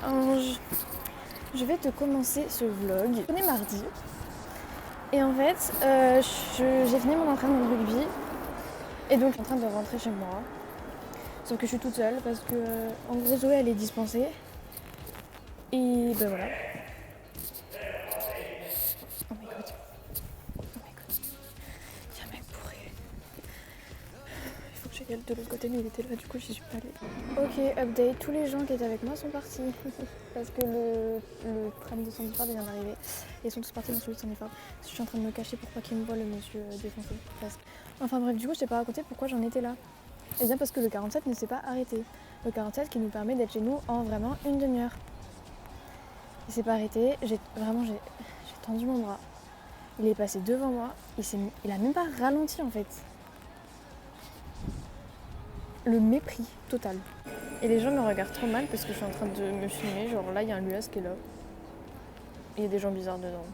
Ange, je vais te commencer ce vlog. On est mardi et en fait j'ai fini mon entraînement de rugby et donc je suis en train de rentrer chez moi. Sauf que je suis toute seule parce que en gros Zoé elle est dispensée et ben voilà. Oh my god. Oh my god. Il y a un mec bourré. Il faut que j'aille de l'autre côté mais il était là du coup j'y suis pas allée. Ok, update, tous les gens qui étaient avec moi sont partis parce que le tram de Sandiford vient d'arriver et ils sont tous partis dans celui de Sandiford. Je suis en train de me cacher pour pas qu'il me voit le monsieur défoncé. Enfin bref, du coup je t'ai pas raconté pourquoi j'en étais là. Et bien parce que le 47 ne s'est pas arrêté. Le 47 qui nous permet d'être chez nous en vraiment une demi-heure. Il s'est pas arrêté, j'ai tendu mon bras. Il est passé devant moi, il a même pas ralenti en fait. Le mépris total. Et les gens me regardent trop mal parce que je suis en train de me filmer. Genre là, il y a un Luas qui est là. Il y a des gens bizarres dedans.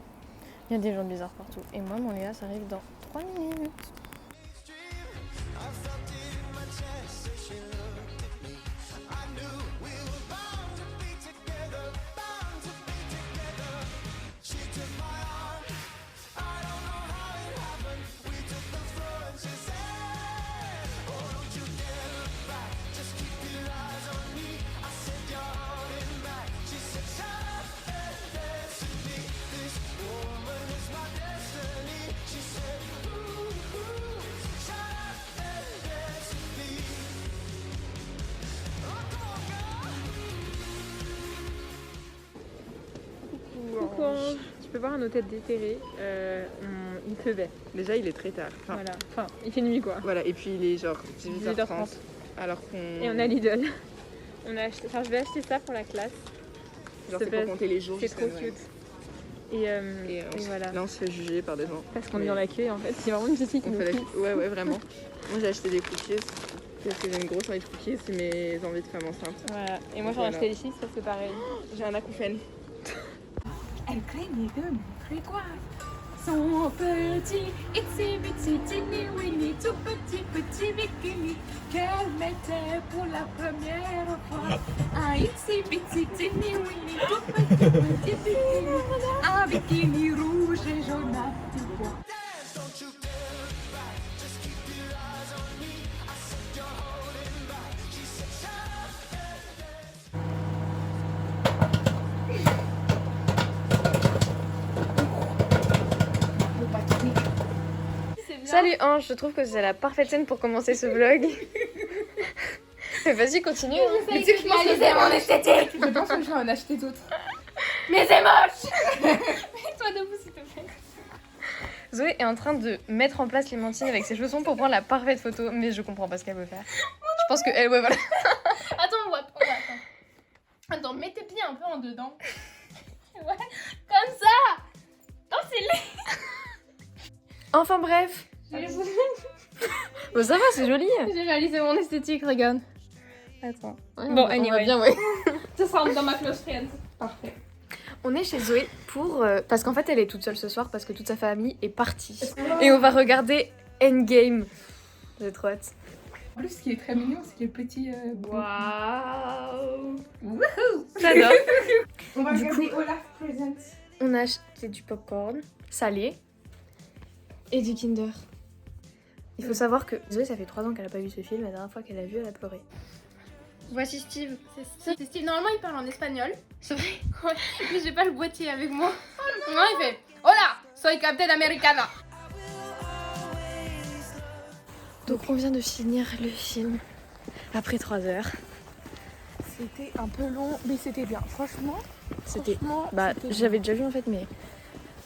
Il y a des gens bizarres partout. Et moi, mon Luas arrive dans 3 minutes. Coucou Ange, tu peux voir un hôtel déterré, il pleuvait. Déjà, il est très tard. Voilà, enfin, il fait nuit quoi. Voilà, et puis il est genre 18h30. 18h30. Alors qu'on. Et on a Lidl. On a acheté... Enfin, je vais acheter ça pour la classe. Genre, c'est pour compter les jours. C'est trop cute. Et voilà. Là, on se fait juger par des gens. Parce qu'on est dans la queue en fait. C'est vraiment une petite qui nous pousse. Ouais, vraiment. Moi, j'ai acheté des cookies. Parce que j'ai une grosse envie de cookies, c'est mes envies de femme enceinte. Voilà. Et moi, j'en ai acheté les chips parce que c'est pareil. J'ai un acouphène. Elle craignait de montrer quoi? Son petit itsy bitsy teeny weeny tout petit bikini qu'elle mettait pour la première fois. Un itsy bitsy teeny weeny tout petit bikini, un bikini rouge et jaune à petits pois. Salut Ange, je trouve que c'est la parfaite scène pour commencer ce vlog. Mais vas-y, continue. Mais tu sais que je réalisais mon esthétique. Je pense que je vais en acheter d'autres. Mais c'est moche. Mets-toi debout s'il te plaît. Zoé est en train de mettre en place Clémentine avec ses chaussons pour prendre la parfaite photo, mais je comprends pas ce qu'elle veut faire. Je pense que elle, ouais, voilà. Attends, on va attends. Attends, mets tes pieds un peu en dedans. Ouais, comme ça. Non, c'est laid. Enfin bref. Bon, ça va, c'est joli. J'ai réalisé mon esthétique, regarde. Attends. Bon, on va anyway. bien, ouais. Ça sera dans ma close friend. Parfait. On est chez Zoé pour... parce qu'en fait, elle est toute seule ce soir parce que toute sa famille est partie. Et on va regarder Endgame. J'ai trop hâte. En plus, ce qui est très mignon, c'est les petits... Waouh. Wouhou. J'adore. On va Du regarder coup- Olaf Presents. On a acheté du popcorn salé et du Kinder. Il faut savoir que Zoé, ça fait 3 ans qu'elle a pas vu ce film. La dernière fois qu'elle l'a vu, elle a pleuré. Voici Steve. C'est Steve. Normalement, il parle en espagnol. C'est vrai? Ouais, mais j'ai pas le boîtier avec moi. Non, il fait Hola, soy Captain Americana. Donc on vient de finir le film après 3 heures. C'était un peu long, mais c'était bien. Franchement, C'était... Bah, j'avais déjà vu en fait, mais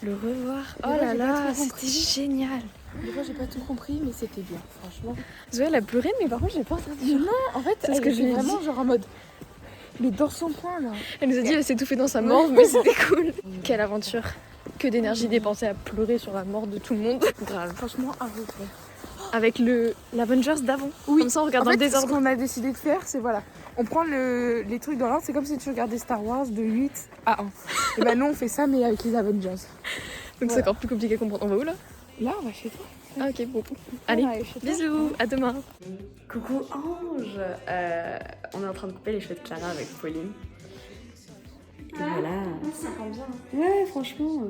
le revoir... Oh là là, c'était génial. Des fois, j'ai pas tout compris, mais c'était bien, franchement. Zoé, elle a pleuré, mais par contre, j'ai pas entendu. Non, en fait, C'est ce que je lui ai vraiment dit. genre en mode... Mais dans son coin, là. Elle nous a dit qu'elle s'étouffait dans sa mort, mais c'était cool. Quelle aventure. Que d'énergie dépensée à pleurer sur la mort de tout le monde. Grave. Franchement, un regret. Avec l'Avengers d'avant. Oui. Comme ça, on regarde En dans fait, le ce désordre. qu'on a décidé de faire, c'est voilà. On prend les trucs dans l'ordre, c'est comme si tu regardais Star Wars de 8 à 1. Et ben nous, on fait ça, mais avec les Avengers. Donc c'est encore plus compliqué à comprendre. On va où là? Là, on va chez toi. Ah ok, bon. Allez, On va aller chez toi. bisous, à demain. Coucou Ange. On est en train de couper les cheveux de Clara avec Pauline. Voilà. Ça rend bien. Ouais, franchement,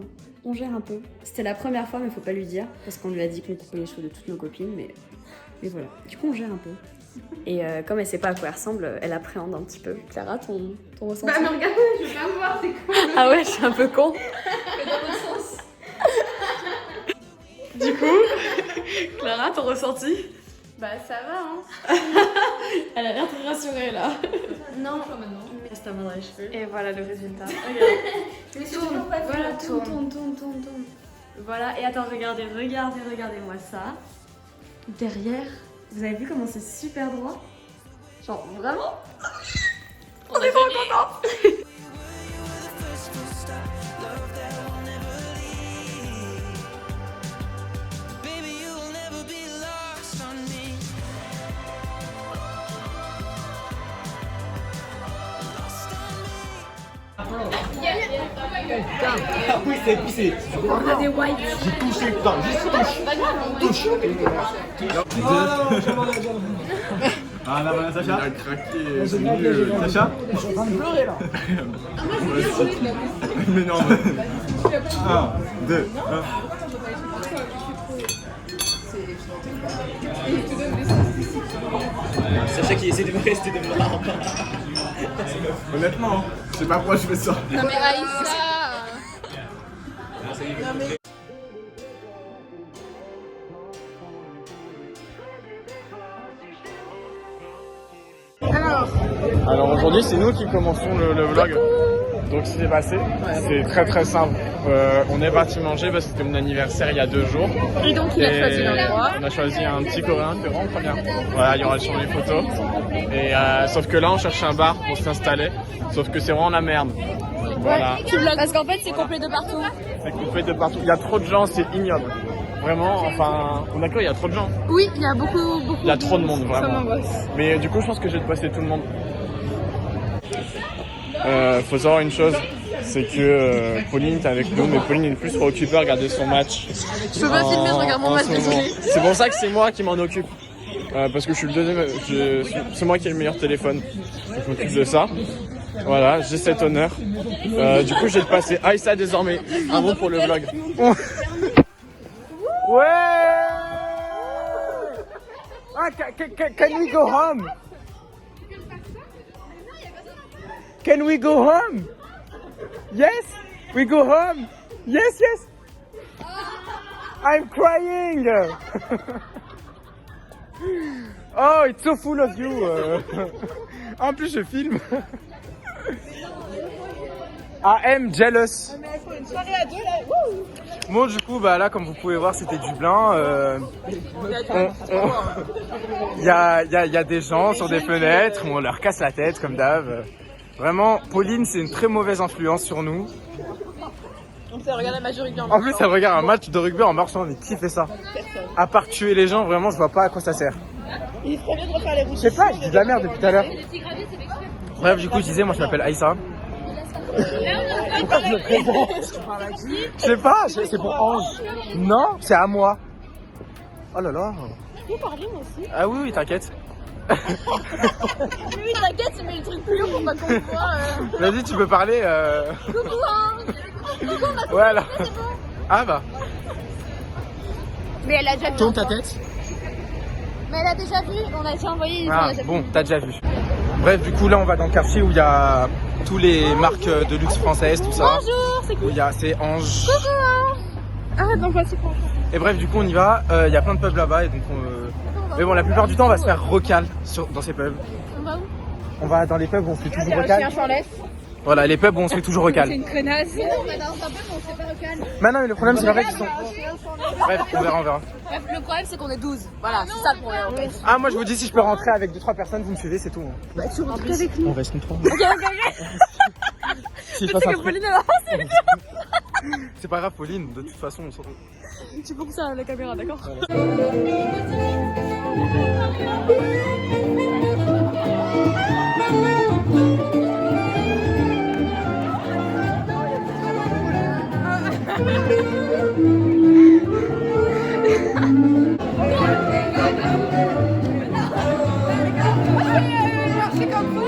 on gère un peu. C'était la première fois, mais faut pas lui dire, parce qu'on lui a dit qu'on coupait les cheveux de toutes nos copines, mais voilà. Du coup, on gère un peu. Et comme elle sait pas à quoi elle ressemble, elle appréhende un petit peu. Clara, ton ressenti? Bah, mais regarde, je veux pas voir, c'est quoi? Ah ouais, je suis un peu con. Mais dans l'autre sens. Du coup, Clara, ton ressenti? Bah, ça va, hein. Elle a l'air très rassurée là. Non. Passe ta main dans les cheveux. Et voilà le résultat. Tourne, voilà, tourne. Voilà, et attends, regardez-moi ça. Derrière, vous avez vu comment c'est super droit? Genre, vraiment? On est trop contents. Ah oui, c'est épicé. On a des whites. J'ai touché, putain, juste touche. Ah là, voilà, Sacha. Il a craqué. C'est nul. Sacha. Je suis en train de pleurer là. Mais non, mais... 1, 2, 1. Sacha qui essaie de me rester de voir. Honnêtement, je sais pas pourquoi je fais ça. Non, mais Aïssa. Alors aujourd'hui, c'est nous qui commençons le vlog. Donc ce qui s'est passé, c'est très très simple. On est parti manger parce que c'était mon anniversaire il y a 2 jours. Et donc, il a choisi l'endroit. On a choisi un petit coréen, c'est vraiment très bien. Voilà, il y aura sur les photos. Et sauf que là, on cherche un bar pour s'installer. Sauf que c'est vraiment la merde. Voilà. Parce qu'en fait, c'est complet de partout. C'est coupé de partout. Il y a trop de gens, c'est ignoble. Vraiment, enfin, on a quoi? Il y a trop de gens. Oui, il y a beaucoup. Il y a trop de monde, vraiment. Mais du coup, je pense que je vais te passer tout le monde. Faut savoir une chose, c'est que Pauline est avec nous, mais Pauline est plus occupée à regarder son match. Je peux pas filmer, je regarde mon match, désolé. C'est pour ça que c'est moi qui m'en occupe. Parce que je suis le deuxième, c'est moi qui ai le meilleur téléphone. Je m'occupe de ça. Voilà, j'ai cet honneur. Du coup, je vais te passer Aïssa désormais. Un mot pour le vlog. Ouais! Ah, can we go home? Can we go home? Yes, we go home. Yes. I'm crying. Oh, it's so full of you. En plus, je filme. I am jealous. Bon, du coup, bah là, comme vous pouvez voir, c'était Dublin. Il y a des gens sur des fenêtres, on leur casse la tête comme d'hab. Vraiment, Pauline, c'est une très mauvaise influence sur nous. On fait regarder un match de rugby en En plus, elle regarde un match de rugby en marchant, mais qui fait ça? À part tuer les gens, vraiment, je vois pas à quoi ça sert. Il est trop bien de refaire les routes. Je sais pas, je dis de la merde depuis tout à l'heure. Bref, du coup, je disais, moi je m'appelle Aïssa. Pourquoi je me présente? Je sais pas, c'est pour Ange. Non, c'est à moi. Oh là là. Je peux parler moi aussi. Ah oui, t'inquiète. Oui, t'inquiète, tu mets le truc plus haut pour pas qu'on me voit. Vas-y, tu peux parler. Coucou, hein. Coucou, on a tout Voilà. fait, c'est bon. Ah bah. Mais elle a déjà vu. Tourne ta tête. Mais elle a déjà vu, on a déjà envoyé. Ah bon, t'as déjà vu. Bref, du coup, là, on va dans le quartier où il y a tous les marques de luxe françaises, tout ça. Bonjour, c'est Où il y a, c'est Ange. Ah, donc voici pour. Et bref, du coup, on y va. Il y a plein de pubs là-bas et donc mais bon, la plupart du temps, on va se faire recal dans ces pubs. On va où? On va dans les pubs où on se fait toujours recal. Voilà, les pubs où on se fait toujours recal. C'est une connasse. Mais non, on va dans un pub, on se fait pas recal. Mais non, mais le problème, c'est qu'en fait, ils sont. Bref, on verra. Bref, le problème, c'est qu'on est 12. Voilà, c'est ça le problème en fait. Ah, moi, je vous dis, si je peux rentrer avec 2-3 personnes, vous me suivez, c'est tout. Bah, tu rentres avec nous. On reste nous 3. Ok. Si C'est que Pauline, elle a avancé. C'est pas grave, Pauline, de toute façon, on s'en fout. Tu coupes ça à la caméra, d'accord? C'est comme vous.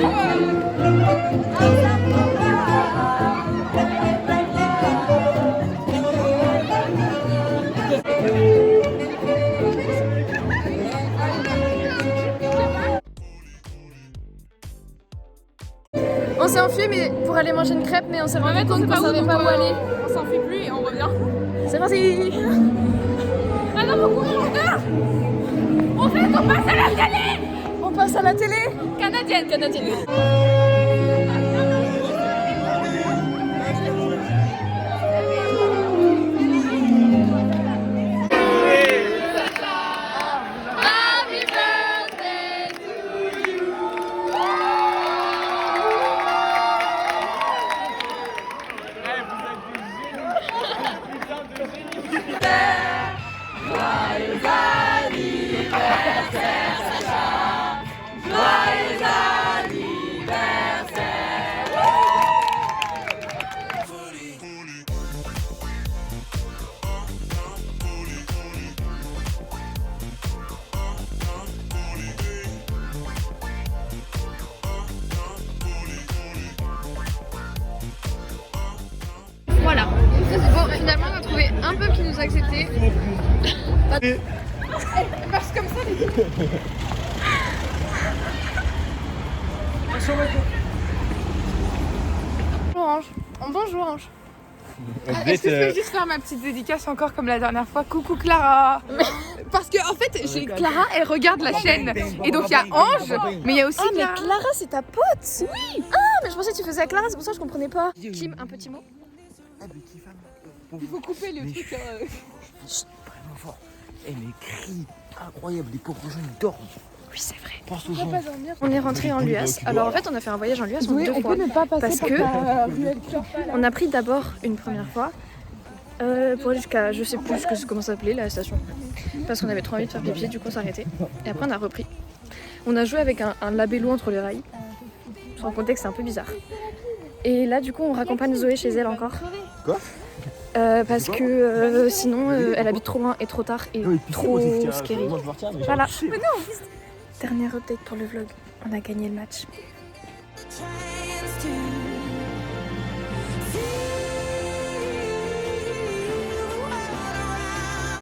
On s'est enfui mais pour aller manger une crêpe, mais on s'est rendu compte qu'on savait pas où aller. On s'enfuit plus et on revient. C'est parti. Ah non, faut courir, en fait, on passe à la télé. On passe à la télé. Canadienne. Voilà. Bon, finalement, on a trouvé un pub qui nous a accepté. Parce comme ça, les Bonjour Ange. Bonjour Ange. Est-ce que je peux juste faire ma petite dédicace encore comme la dernière fois? Coucou Clara. Parce que en fait, j'ai Clara, elle regarde la chaîne. Et donc il y a Ange, mais il y a aussi Ah, mais Clara. Clara, c'est ta pote. Oui. Ah, mais je pensais que tu faisais à Clara, c'est pour ça que je comprenais pas. Kim, un petit mot. Il faut couper le truc. Vraiment fort. Eh mais cri incroyable, les pauvres gens ils dorment. Oui, c'est vrai. Pense aux gens. On est rentré en l'UAS. Alors en fait, on a fait un voyage en l'UAS en deux fois. Parce que on a pris d'abord une première fois pour aller jusqu'à, je sais plus comment ça s'appelait, la station. Parce qu'on avait trop envie de faire pipi, du coup on s'est arrêté. Et après on a repris. On a joué avec un labello entre les rails. Sans compter que c'est un peu bizarre. Et là du coup on raccompagne Zoé chez elle encore. Quoi parce que sinon elle habite trop loin et trop tard et trop scary. Voilà. Dernière update pour le vlog. On a gagné le match. Trying to